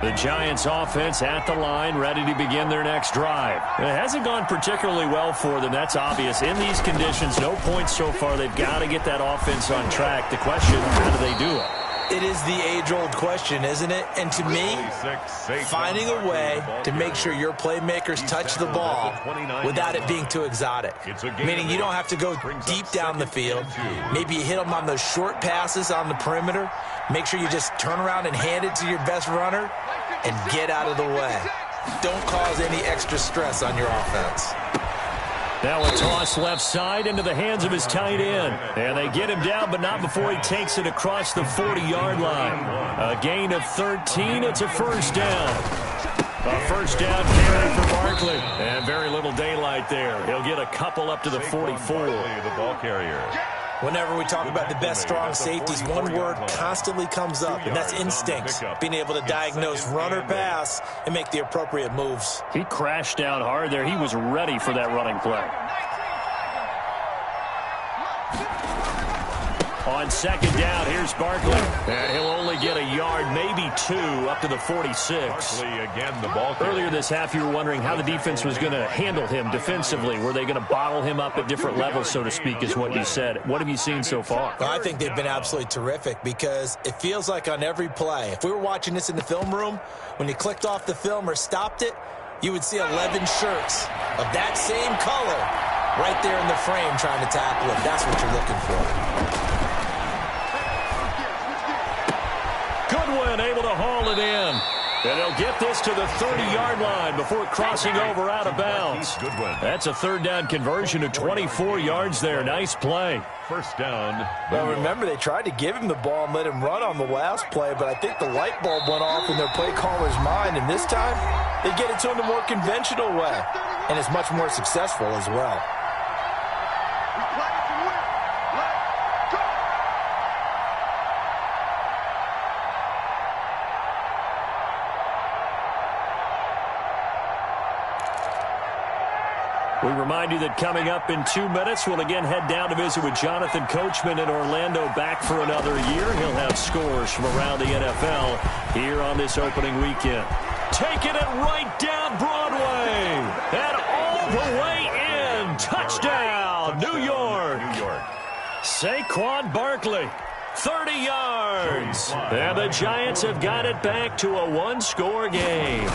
The Giants offense at the line, ready to begin their next drive. It hasn't gone particularly well for them, that's obvious. In these conditions, no points so far. They've got to get that offense on track. The question, how do they do it? It is the age-old question, isn't it? And to me, finding a way to make sure your playmakers touch the ball without it being too exotic. Meaning you don't have to go deep down the field. Maybe you hit them on those short passes on the perimeter. Make sure you just turn around and hand it to your best runner and get out of the way. Don't cause any extra stress on your offense. Now a toss left side into the hands of his tight end. And they get him down, but not before he takes it across the 40-yard line. A gain of 13. It's a first down. A first down carry for Barkley. And very little daylight there. He'll get a couple up to the 44. The ball carrier. Whenever we talk about the best strong safeties, one word constantly comes up, and that's instinct. Being able to diagnose run or pass and make the appropriate moves. He crashed down hard there. He was ready for that running play. On second down, here's Barkley. And he'll only get a yard, maybe two, up to the 46. Again, the ball carrier. Earlier this half, you were wondering how the defense was going to handle him defensively. Were they going to bottle him up at different levels, so to speak, is what you said. What have you seen so far? Well, I think they've been absolutely terrific because it feels like on every play, if we were watching this in the film room, when you clicked off the film or stopped it, you would see 11 shirts of that same color right there in the frame trying to tackle it. That's what you're looking for. Goodwin able to haul it in. And they'll get this to the 30-yard line before crossing over out of bounds. That's a third down conversion of 24 yards there. Nice play. First down. Well, remember, they tried to give him the ball and let him run on the last play, but I think the light bulb went off in their play caller's mind, and this time they get it to him the more conventional way, and it's much more successful as well. We remind you that coming up in 2 minutes, we'll again head down to visit with Jonathan Coachman in Orlando, back for another year. He'll have scores from around the NFL here on this opening weekend. Taking it right down Broadway and all the way in. Touchdown, New York. Saquon Barkley, 30 yards. And the Giants have got it back to a one-score game.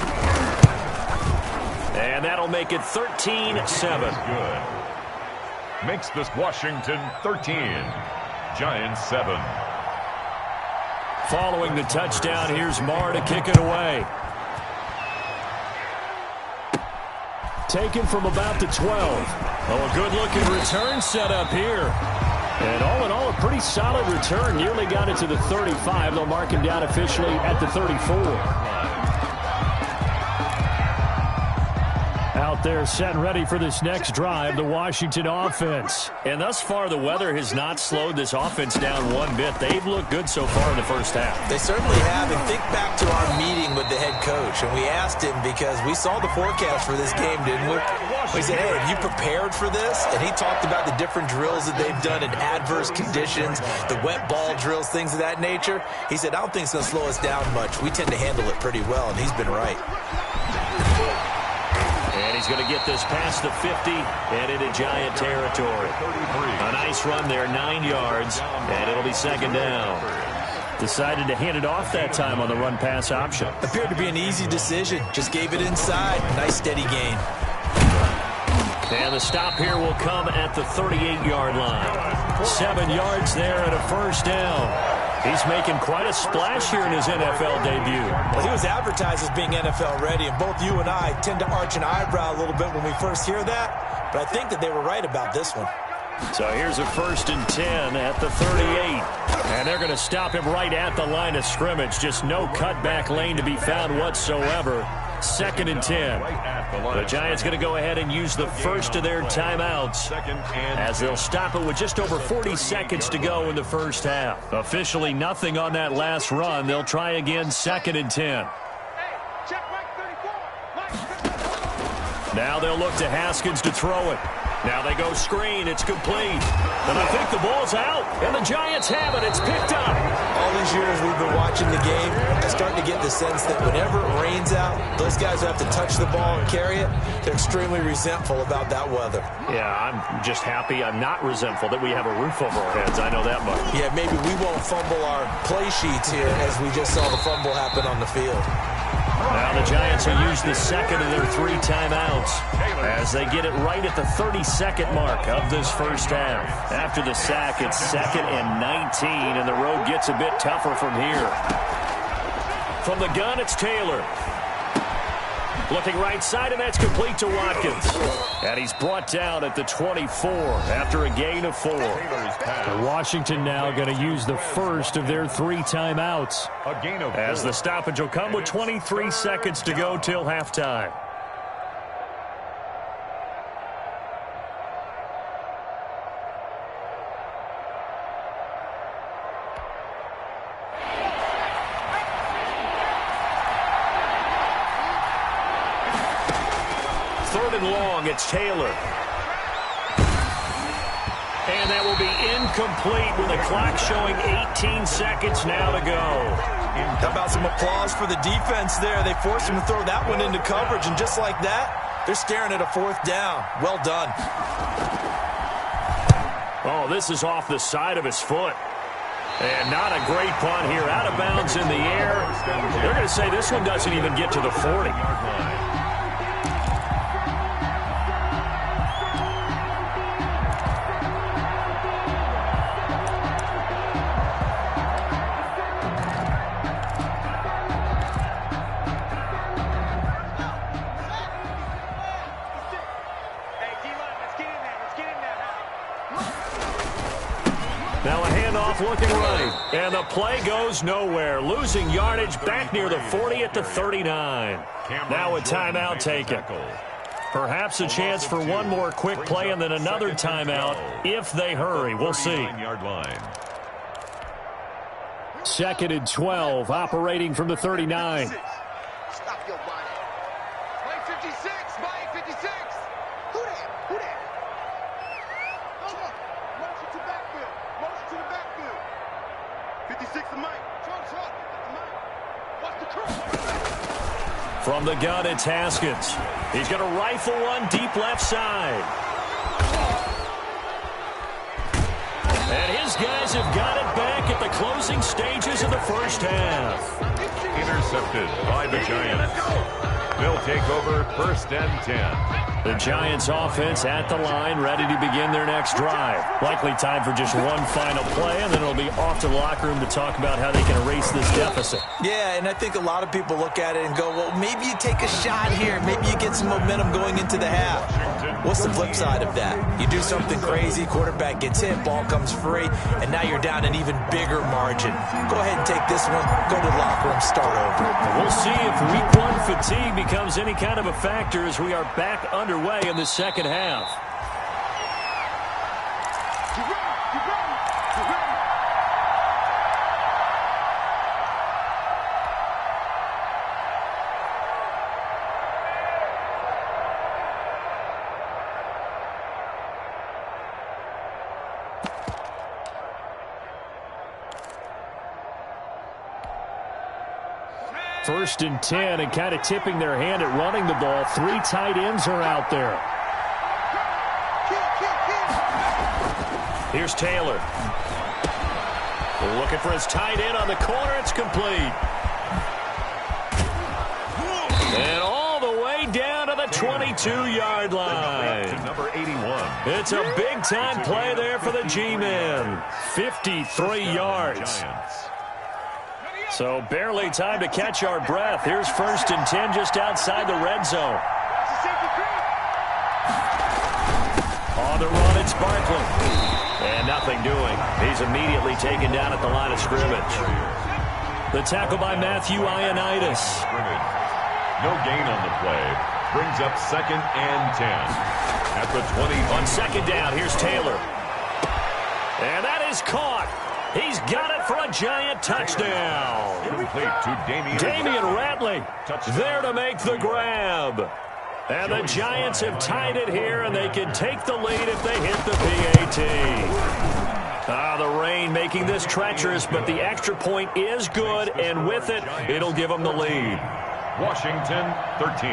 And that'll make it 13-7. Good. Makes this Washington 13. Giants 7. Following the touchdown, here's Marr to kick it away. Taken from about the 12. Oh, a good-looking return set up here. And all in all, a pretty solid return. Nearly got it to the 35. They'll mark him down officially at the 34. Out there set and ready for this next drive, the Washington offense. And thus far, the weather has not slowed this offense down one bit. They've looked good so far in the first half. They certainly have. And think back to our meeting with the head coach. And we asked him because we saw the forecast for this game, didn't we? We said, hey, have you prepared for this? And he talked about the different drills that they've done in adverse conditions, the wet ball drills, things of that nature. He said, I don't think it's going to slow us down much. We tend to handle it pretty well, and he's been right. And he's going to get this past the 50 and into Giant territory. A nice run there, 9 yards, and it'll be second down. Decided to hand it off that time on the run-pass option. Appeared to be an easy decision. Just gave it inside. Nice steady gain. And the stop here will come at the 38-yard line. 7 yards there and a first down. He's making quite a splash here in his NFL debut. Well, he was advertised as being NFL ready, and both you and I tend to arch an eyebrow a little bit when we first hear that, but I think that they were right about this one. So here's a 1st and 10 at the 38. And they're going to stop him right at the line of scrimmage. Just no cutback lane to be found whatsoever. 2nd and 10. The Giants going to go ahead and use the first of their timeouts as they'll stop it with just over 40 seconds to go in the first half. Officially nothing on that last run. They'll try again, 2nd and 10. Now they'll look to Haskins to throw it. Now they go screen. It's complete. And I think the ball's out. And the Giants have it. It's picked up. All these years we've been watching the game, as starting to get the sense that whenever it rains out, those guys who have to touch the ball and carry it, they're extremely resentful about that weather. Yeah, I'm just happy I'm not resentful that we have a roof over our heads. I know that much. Yeah, maybe we won't fumble our play sheets here as we just saw the fumble happen on the field. Now the Giants will use the second of their 3 timeouts as they get it right at the 32nd mark of this first half. After the sack, it's 2nd and 19, and the road gets a bit tougher from here. From the gun, it's Taylor. Looking right side, and that's complete to Watkins. And he's brought down at the 24 after a gain of 4. Washington now going to use the first of their 3 timeouts. As the stoppage will come with 23 seconds to go till halftime. Third and long, it's Taylor. And that will be incomplete with the clock showing 18 seconds now to go. How about some applause for the defense there? They forced him to throw that one into coverage, and just like that, they're staring at a 4th down. Well done. Oh, this is off the side of his foot. And not a great punt here. Out of bounds in the air. They're going to say this one doesn't even get to the 40. Now a handoff looking right. And the play goes nowhere. Losing yardage back near the 40 at the 39. Now a timeout taken. Perhaps a chance for one more quick play and then another timeout if they hurry. We'll see. 2nd and 12, operating from the 39. Stop your body. Play 56, play 56. Who that? Who that? Motion to backfield. Motion to the backfield. 56 to Mike. Short. Watch the curve. From the gun, it's Haskins. He's going to rifle one deep left side. And his guys have got it back at the closing stages of the first half. Intercepted by the Giants. They'll take over 1st and 10. The Giants offense at the line, ready to begin their next drive. Likely time for just one final play, and then it'll be off to the locker room to talk about how they can erase this deficit. Yeah, and I think a lot of people look at it and go, well, maybe you take a shot here. Maybe you get some momentum going into the half. What's the flip side of that? You do something crazy, quarterback gets hit, ball comes free, and now you're down an even bigger margin. Go ahead and take this one, go to the locker room, start over. We'll see if week 1 fatigue becomes any kind of a factor as we are back underway in the second half. First and 10, and kind of tipping their hand at running the ball. 3 tight ends are out there. Here's Taylor. Looking for his tight end on the corner. It's complete. And all the way down to the 22-yard line. Number 81. It's a big-time play there for the G-men. 53 yards. So barely time to catch our breath. Here's 1st and 10 just outside the red zone. On the run, it's Barkley. And nothing doing. He's immediately taken down at the line of scrimmage. The tackle by Matthew Ioannidis. No gain on the play. Brings up 2nd and 10. At the 20. On 2nd down, here's Taylor. And that is caught. He's got it for a Giant touchdown. Complete to Damian Ratley there to make the grab. And the Giants have tied it here, and they can take the lead if they hit the PAT. The rain making this treacherous, but the extra point is good, and with it, it'll give them the lead. Washington, 13.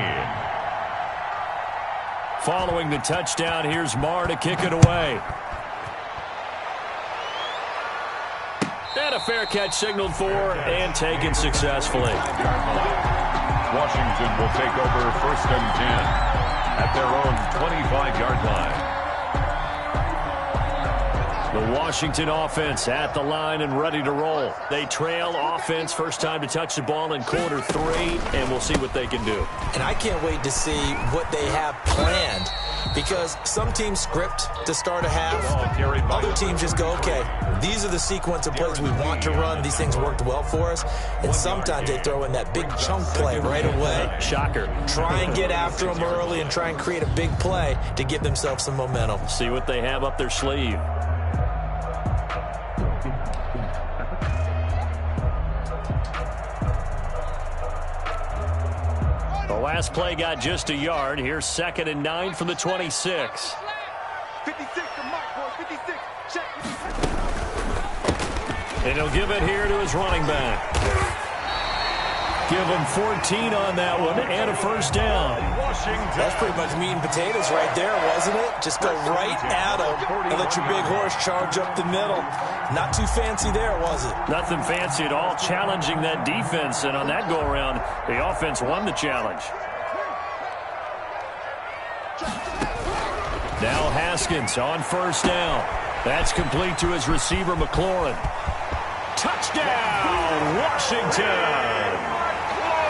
Following the touchdown, here's Marr to kick it away. And a fair catch signaled for and taken successfully. Washington will take over 1st and 10 at their own 25-yard line. The Washington offense at the line and ready to roll. They trail offense, first time to touch the ball in quarter 3, and we'll see what they can do. And I can't wait to see what they have planned, because some teams script to start a half. Other teams just go, okay, these are the sequence of plays we want to run. These things worked well for us. And sometimes they throw in that big chunk play right away. Shocker. Try and get after them early and try and create a big play to give themselves some momentum. See what they have up their sleeve. The last play got just a yard. Here's 2nd and 9 from the 26. 56 to Mike, boy. 56. Check. And he'll give it here to his running back. Give him 14 on that one and a first down. That's pretty much meat and potatoes right there, wasn't it? Just go right at him and let your big horse charge up the middle. Not too fancy there, was it? Nothing fancy at all, challenging that defense. And on that go-around, the offense won the challenge. Now Haskins on first down. That's complete to his receiver, McLaurin. Touchdown, Washington!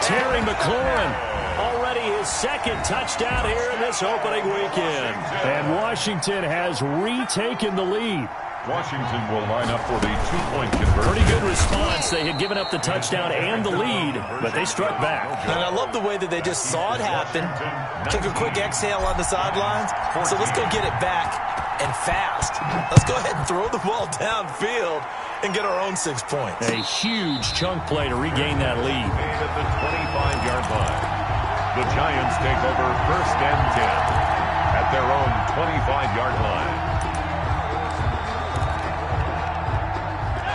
Terry McLaurin, already his 2nd touchdown here in this opening weekend. And Washington has retaken the lead. Washington will line up for the 2-point conversion. Pretty good response. They had given up the touchdown and the lead, but they struck back. And I love the way that they just saw it happen, took a quick exhale on the sidelines. So let's go get it back and fast. Let's go ahead and throw the ball downfield and get our own 6 points. A huge chunk play to regain that lead. Made at the 25-yard line. The Giants take over 1st and 10 at their own 25-yard line.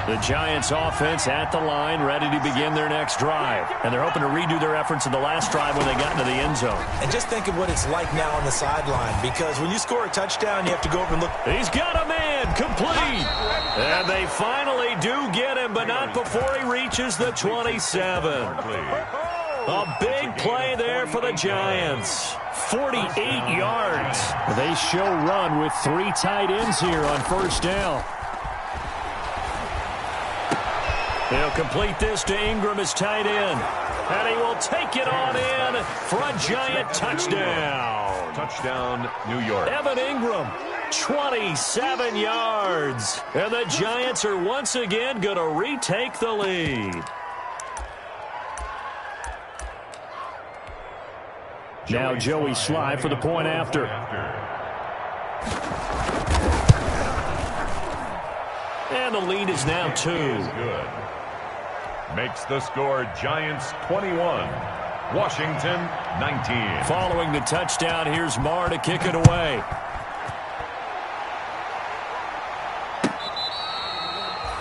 The Giants offense at the line, ready to begin their next drive. And they're hoping to redo their efforts in the last drive when they got into the end zone. And just think of what it's like now on the sideline, because when you score a touchdown, you have to go over and look. He's got a man, complete. And they finally do get him, but not before he reaches the 27. A big play there for the Giants. 48 yards. They show run with 3 tight ends here on first down. He'll complete this to Ingram as tight end. And he will take it on in for a Giant touchdown. Touchdown, New York. Evan Ingram, 27 yards. And the Giants are once again going to retake the lead. Now Joey Sly for the point after. And the lead is now 2. Good. Makes the score Giants 21, Washington 19. Following the touchdown, here's Marr to kick it away.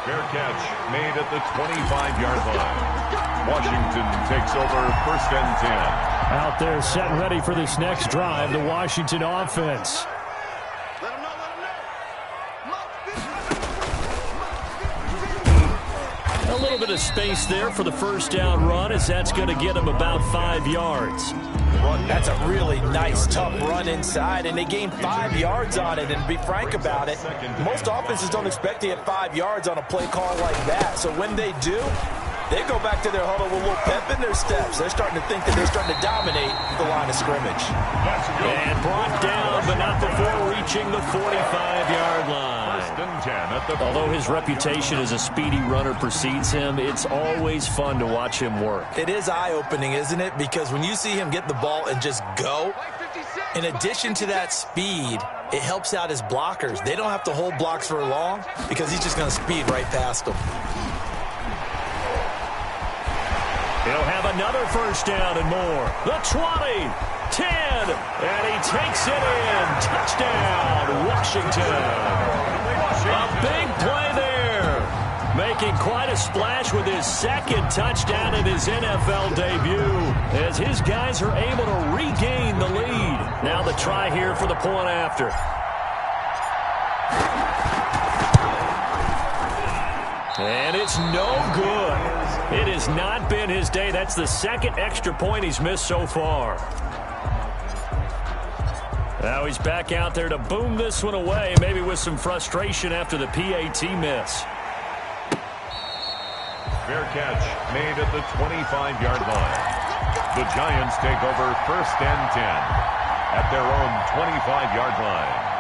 Fair catch made at the 25-yard line. Washington takes over 1st and 10. Out there set and ready for this next drive, the Washington offense. Let him know, A little bit of space there for the first down run, as that's going to get him about 5 yards. That's a really nice, tough run inside, and they gained 5 yards on it. And to be frank about it, most offenses don't expect to get 5 yards on a play call like that. So when they do, they go back to their huddle with a little pep in their steps. They're starting to think that they're starting to dominate the line of scrimmage. And brought down, but not before reaching the 45-yard line. Although his reputation as a speedy runner precedes him, it's always fun to watch him work. It is eye-opening, isn't it? Because when you see him get the ball and just go, in addition to that speed, it helps out his blockers. They don't have to hold blocks for long because he's just going to speed right past them. He'll have another first down and more. The 20, 10, and he takes it in. Touchdown, Washington. A big play there. Making quite a splash with his second touchdown in his NFL debut as his guys are able to regain the lead. Now the try here for the point after. And it's no good. It has not been his day. That's the second extra point he's missed so far. Now he's back out there to boom this one away, maybe with some frustration after the PAT miss. Fair catch made at the 25-yard line. The Giants take over 1st and 10 at their own 25-yard line.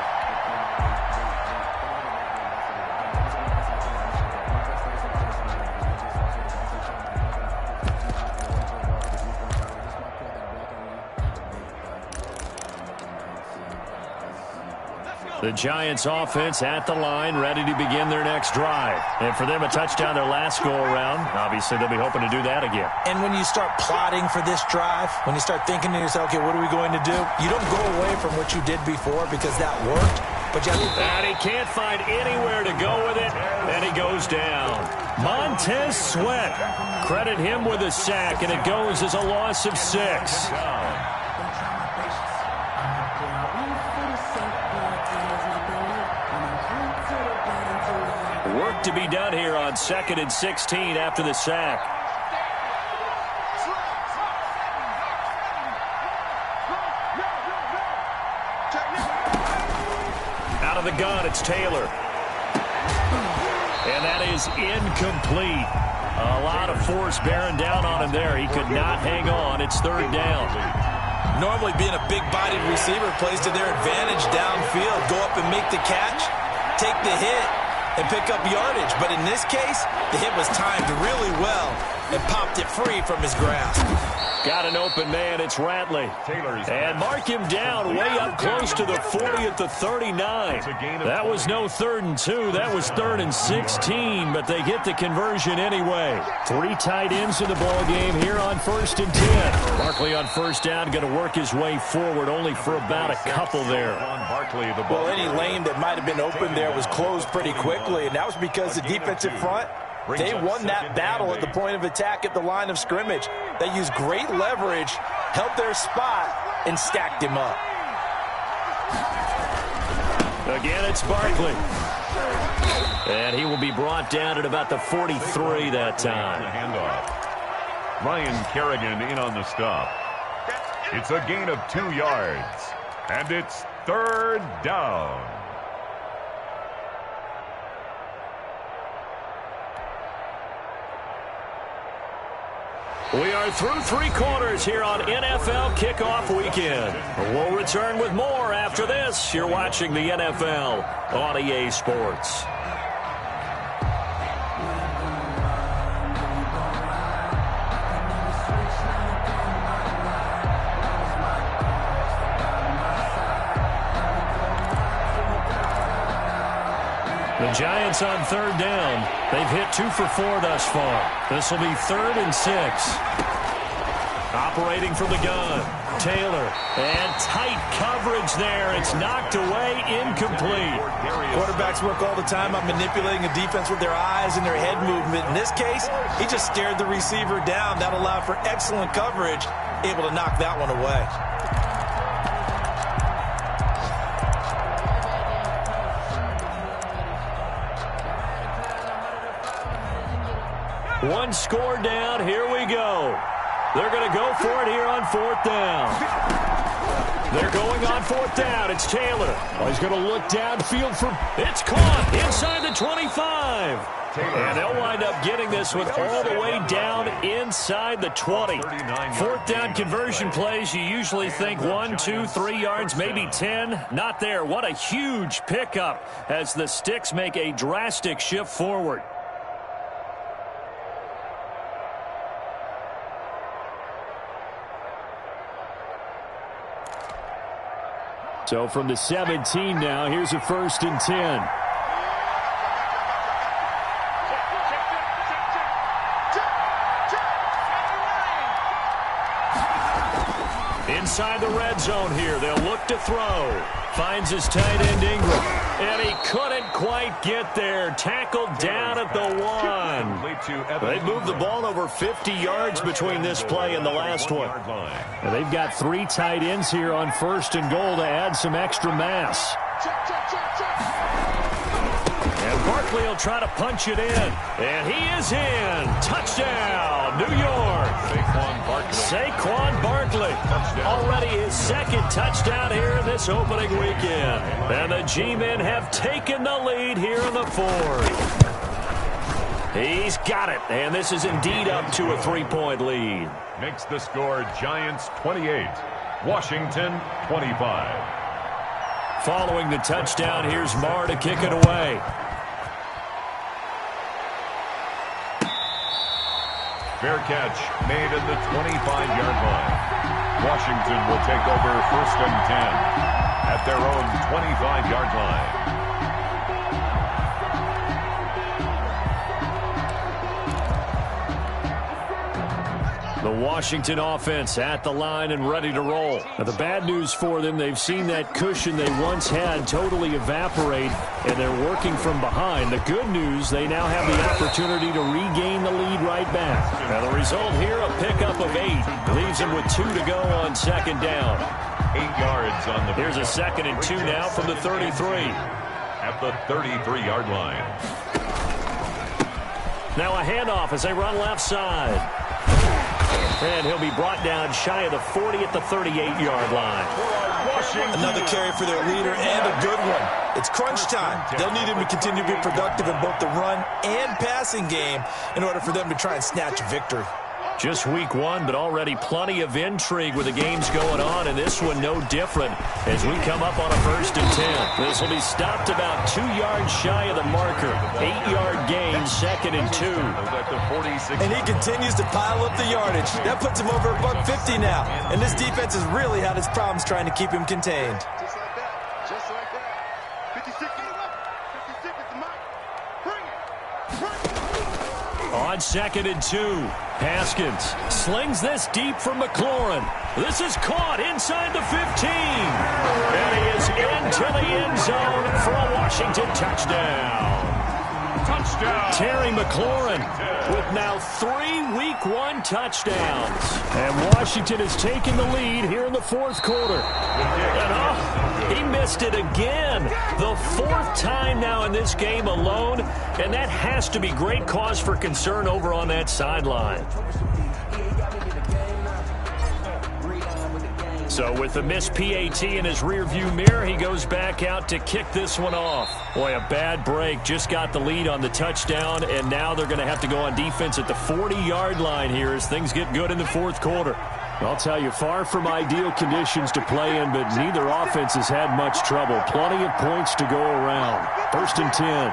The Giants offense at the line, ready to begin their next drive. And for them, a touchdown their last go-around. Obviously, they'll be hoping to do that again. And when you start plotting for this drive, when you start thinking to yourself, okay, what are we going to do? You don't go away from what you did before because that worked. But you have to... And he can't find anywhere to go with it, and he goes down. Montez Sweat, credit him with a sack, and it goes as a loss of 6. Work to be done here on 2nd and 16 after the sack. Out of the gun, it's Taylor. And that is incomplete. A lot of force bearing down on him there. He could not hang on. It's 3rd down. Normally being a big-bodied receiver plays to their advantage downfield. Go up and make the catch, take the hit, and pick up yardage. But in this case, the hit was timed really well and popped it free from his grasp. Got an open man. It's Ratley. And mark him down way up close to the 40 at the 39. That was no 3rd and 2. That was 3rd and 16, but they get the conversion anyway. 3 tight ends in the ball game here on 1st and 10. Barkley on 1st down, going to work his way forward only for about a couple there. Well, any lane that might have been open there was closed pretty quickly, and that was because the defensive front, they won that battle at the point of attack at the line of scrimmage. They used great leverage, held their spot, and stacked him up. Again, it's Barkley. And he will be brought down at about the 43 that time. Handoff. Ryan Kerrigan in on the stop. It's a gain of 2 yards. And it's 3rd down. We are through 3 quarters here on NFL Kickoff Weekend. We'll return with more after this. You're watching the NFL on EA Sports. The Giants on 3rd down. They've hit 2 for 4 thus far. This will be 3rd and 6. Operating from the gun, Taylor. And tight coverage there. It's knocked away, incomplete. Quarterbacks work all the time on manipulating a defense with their eyes and their head movement. In this case, he just stared the receiver down. That allowed for excellent coverage, able to knock that one away. One score down. Here we go. They're going to go for it here on 4th down. They're going on 4th down. It's Taylor. Oh, he's going to look downfield for... It's caught inside the 25. And they'll wind up getting this one all the way down inside the 20. 4th down conversion plays, you usually think 1, 2, 3 yards, maybe 10. Not there. What a huge pickup as the Sticks make a drastic shift forward. So from the 17 now, here's a 1st and 10. Inside the red zone here, they'll look to throw. Finds his tight end Ingram. And he couldn't quite get there. Tackled down at the 1. They've moved the ball over 50 yards between this play and the last one. And they've got 3 tight ends here on 1st and goal to add some extra mass. And Barkley will try to punch it in. And he is in. Touchdown, New York. Saquon Barkley. Already his 2nd touchdown here in this opening weekend. And the G-men have taken the lead here in the 4th. He's got it. And this is indeed up to a 3-point lead. Makes the score Giants 28, Washington 25. Following the touchdown, here's Marr to kick it away. Fair catch made at the 25-yard line. Washington will take over 1st and 10 at their own 25-yard line. The Washington offense at the line and ready to roll. Now, the bad news for them, they've seen that cushion they once had totally evaporate, and they're working from behind. The good news, they now have the opportunity to regain the lead right back. Now, the result here, a pickup of 8. Leaves them with 2 to go on 2nd down. 8 yards on the Here's a 2nd and 2 now from the 33. At the 33-yard line. Now a handoff as they run left side. And he'll be brought down shy of the 40 at the 38-yard line. Another carry for their leader and a good one. It's crunch time. They'll need him to continue to be productive in both the run and passing game in order for them to try and snatch a victory. Just week 1, but already plenty of intrigue with the games going on, and this one no different as we come up on a 1st and 10. This will be stopped about 2 yards shy of the marker. 8-yard gain, 2nd and 2. And he continues to pile up the yardage. That puts him over $150 now. And this defense has really had its problems trying to keep him contained. Just like that. Just like that. 56 is the mic. Bring it. On 2nd and 2, Haskins slings this deep from McLaurin. This is caught inside the 15. And he is into the end zone for a Washington touchdown. Terry McLaurin with now 3 Week 1 touchdowns. And Washington has taken the lead here in the 4th quarter. And he missed it again. The 4th time now in this game alone. And that has to be great cause for concern over on that sideline. So with the missed PAT in his rearview mirror, he goes back out to kick this one off. Boy, a bad break. Just got the lead on the touchdown, and now they're going to have to go on defense at the 40-yard line here as things get good in the 4th quarter. I'll tell you, far from ideal conditions to play in, but neither offense has had much trouble. Plenty of points to go around. 1st and 10.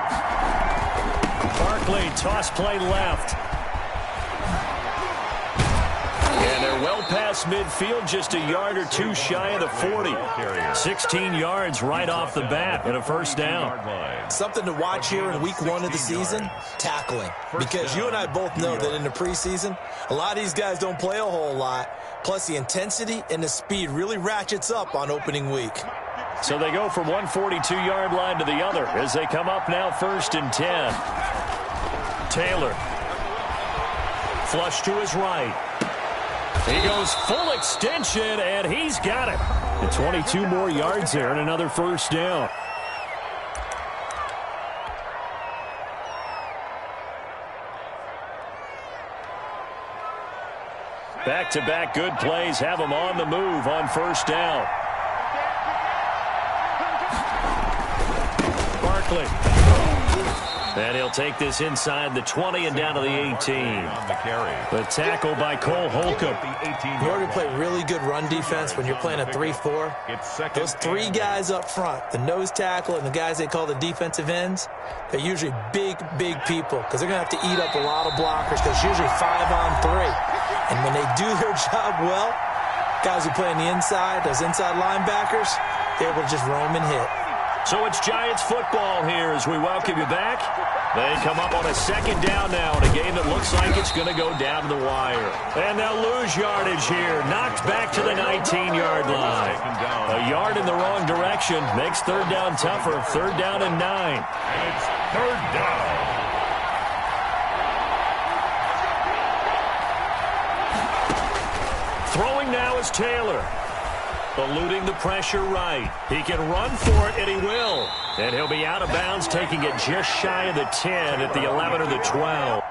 Barkley, toss play left. And they're well past midfield, just a yard or 2 shy of the 40. 16 yards right off the bat and a 1st down. Something to watch here in week 1 of the season, tackling. Because you and I both know that in the preseason, a lot of these guys don't play a whole lot. Plus, the intensity and the speed really ratchets up on opening week. So they go from one 42-yard line to the other as they come up now 1st and 10. Taylor. Flush to his right. He goes full extension, and he's got it. And 22 more yards there and another 1st down. Back-to-back good plays have him on the move on 1st down. Barkley. And he'll take this inside the 20 and down to the 18. The tackle by Cole Holcomb. In order to play really good run defense when you're playing a 3-4, those 3 guys up front, the nose tackle and the guys they call the defensive ends, they're usually big, big people because they're going to have to eat up a lot of blockers because it's usually 5-on-3. And when they do their job well, guys who play on the inside, those inside linebackers, they're able to just roam and hit. So it's Giants football here as we welcome you back. They come up on a second down now in a game that looks like it's going to go down to the wire. And they'll lose yardage here. Knocked back to the 19-yard line. A yard in the wrong direction makes third down tougher. Third down and 9. And it's third down. Throwing now is Taylor. Eluding the pressure right. He can run for it, and he will. And he'll be out of bounds, taking it just shy of the 10 at the 11 or the 12.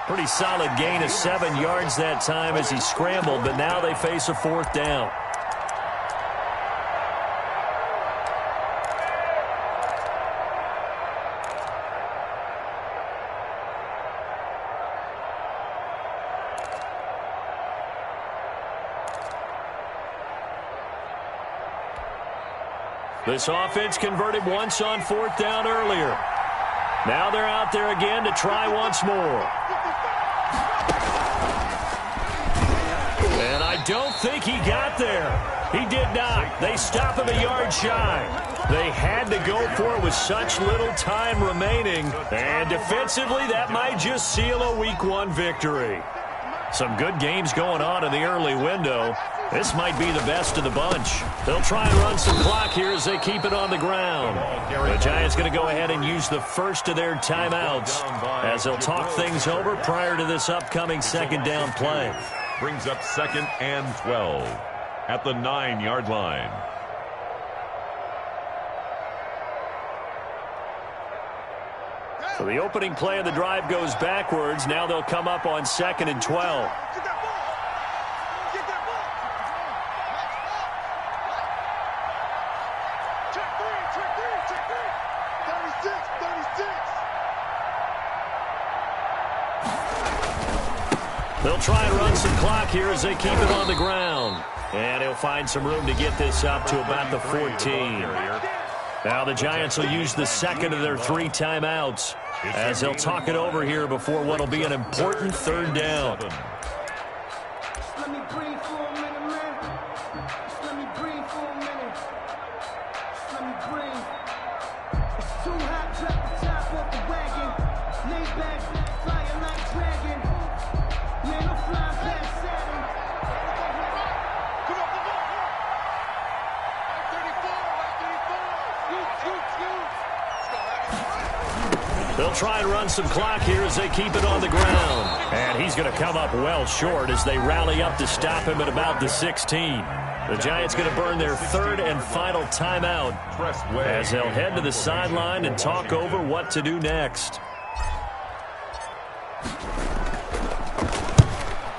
Pretty solid gain of 7 yards that time as he scrambled, but now they face a fourth down. This offense converted once on fourth down earlier. Now they're out there again to try once more. And I don't think he got there. He did not. They stop him a yard shy. They had to go for it with such little time remaining. And defensively, that might just seal a Week 1 victory. Some good games going on in the early window. This might be the best of the bunch. They'll try and run some clock here as they keep it on the ground. The Giants going to go ahead and use the first of their timeouts as they'll talk things over prior to this upcoming second down play. Brings up 2nd and 12 at the 9-yard line. So the opening play of the drive goes backwards. Now they'll come up on 2nd and 12. They'll try and run some clock here as they keep it on the ground. And he'll find some room to get this up to about the 14. Now the Giants will use the second of their 3 timeouts as they'll talk it over here before what will be an important third down. They'll try and run some clock here as they keep it on the ground. And he's going to come up well short as they rally up to stop him at about the 16. The Giants going to burn their third and final timeout as they'll head to the sideline and talk over what to do next.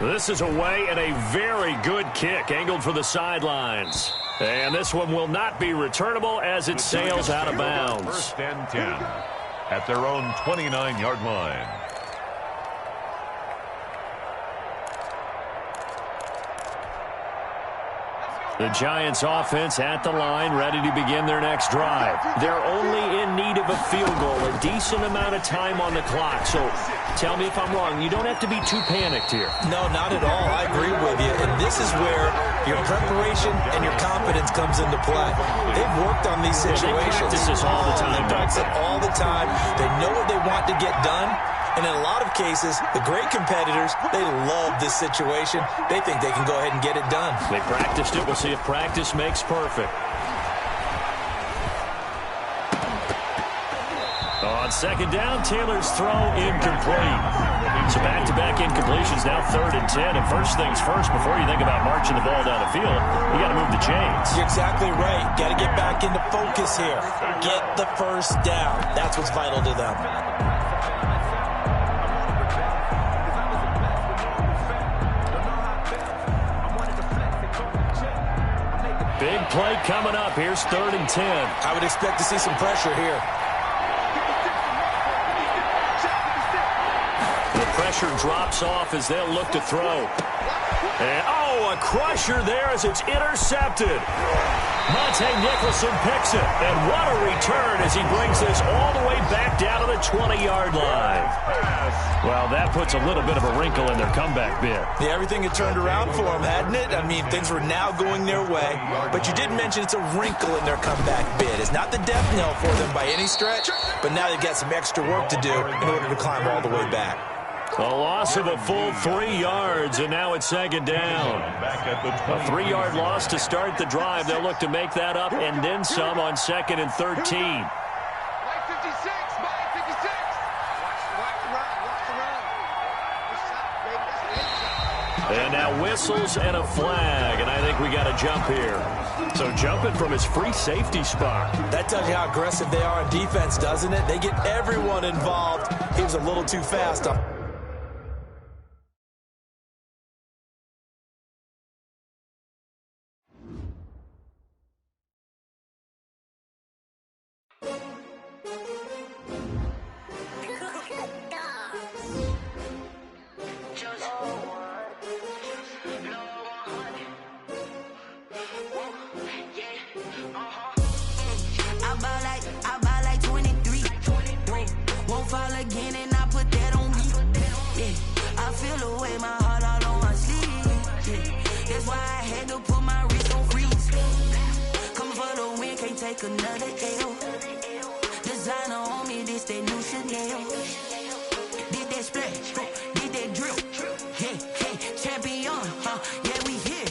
This is away and a very good kick angled for the sidelines. And this one will not be returnable as it sails out of bounds. 1st and 10 at their own 29-yard line. The Giants offense at the line, ready to begin their next drive. They're only in need of a field goal, a decent amount of time on the clock. So tell me if I'm wrong. You don't have to be too panicked here. No, not at all. I agree with you. And this is where your preparation and your confidence comes into play. They've worked on these situations. They practice this all the time. They practice it all the time. They know what they want to get done. And in a lot of cases, the great competitors, they love this situation. They think they can go ahead and get it done. They practiced it. We'll see if practice makes perfect. On second down, Taylor's throw incomplete. So back-to-back incompletions, now 3rd and 10. And first things first, before you think about marching the ball down the field, you got to move the chains. You're exactly right. Got to get back into focus here. Get the first down. That's what's vital to them. Big play coming up. Here's 3rd and 10. I would expect to see some pressure here. The pressure drops off as they'll look to throw. And, a crusher there as it's intercepted. Monte Nicholson picks it. And what a return as he brings this all the way back down to the 20-yard line. Well, that puts a little bit of a wrinkle in their comeback bid. Yeah, everything had turned around for them, hadn't it? I mean, things were now going their way. But you did mention it's a wrinkle in their comeback bid. It's not the death knell for them by any stretch, but now they've got some extra work to do in order to climb all the way back. A loss of a full 3 yards, and now it's 2nd down. A 3-yard loss to start the drive. They'll look to make that up and then some on 2nd and 13. And now whistles and a flag, and I think we got a jump here. So jumping from his free safety spot. That tells you how aggressive they are on defense, doesn't it? They get everyone involved. He was a little too fast. Another L. Designer on me, this that new Chanel. Did that splash, did that drill. Yeah, champion, yeah, we here.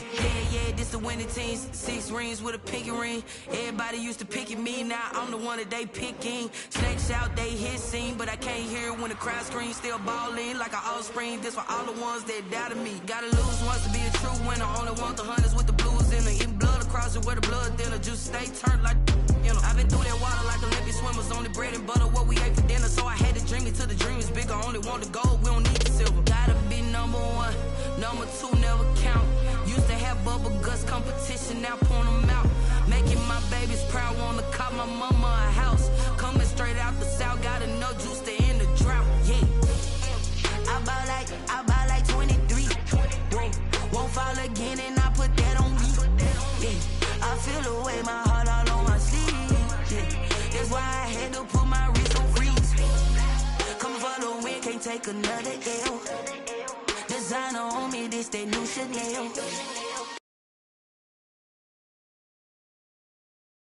Yeah, this the winning teams. 6 rings with a pinky ring. Everybody used to picking me, now I'm the one that they picking. Snakes out, they hit scene, but I can't hear it when the crowd screams. Still balling like an offspring. This for all the ones that doubted me. Gotta lose once to be a true winner. Only want the hunters with the blues in the eating blood across it where the blood thinner. Juice stay turned like. You know, I've been through that water like Olympic swimmers. Only bread and butter, what we ate for dinner. So I had to dream it till the dream is bigger. Only want the gold, we don't need the silver. Gotta be number 1, number 2 never count. Used to have bubble guts competition, now point them out. Making my babies proud, wanna cop my mama a house. Coming straight out the south, got enough juice to end the drought. Yeah, I buy like 23. Won't fall again, and I put that on me. Yeah, I feel the way, my heart all on my sleeve. That's why I had to put my wrist on freeze. Coming for the win, can't take another L. Designer on me, this that new Chanel.